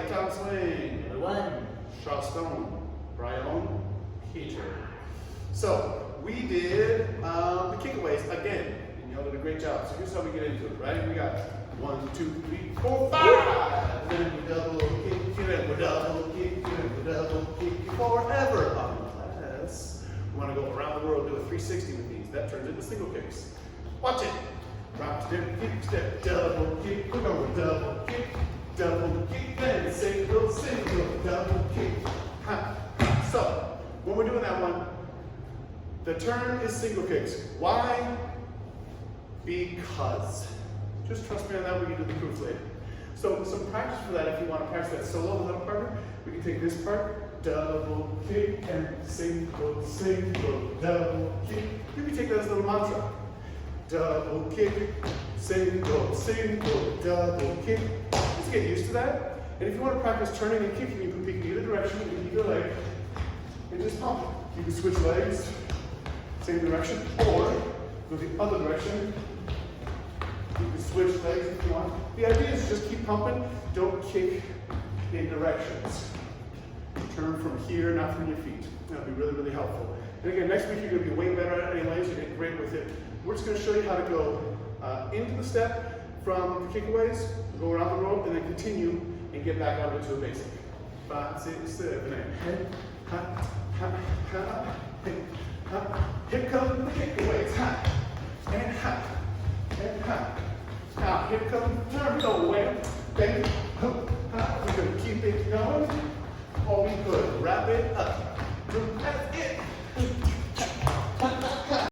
Uptown Swing. Number 1. Charleston, Brian, Peter. So we did the kickaways again, and y'all did a great job. So here's how we get into it, right? We got 1, 2, 3, 4, 5. Then we double kick, and we double kick, and we double kick forever. Unless we want to go around the world, do a 360 with these. That turns into single kicks. Watch it. Rock, step, double kick. We're going double kick, then single, double kick. So, when we're doing that one, the turn is single kicks. Why? Because. Just trust me on that, we can do the proof later. So, some practice for that, if you want to practice that solo without a partner, we can take this part, double kick, and single, double kick. Maybe take that as a little mantra. Double kick, single, double kick. Just get used to that. And if you want to practice turning and kicking, you can pick either direction, you can keep your leg, and just pump. You can switch legs, same direction, or go the other direction. You can switch legs if you want. The idea is just keep pumping, don't kick in directions. Turn from here, not from your feet. That'll be really, really helpful. And again, next week you're going to be way better at any legs, you're getting great with it. We're just going to show you how to go into the step from the kickaways, go around the rope, and then continue and get back out into a basic. 5, 6, 7, 8. Ha, ha, ha, hey, ha. Here come the kickaways. Ha, and ha, and ha. Now, here come the turn. So, wait, bang, hook, ha. We're going to keep it going, or we could wrap it up.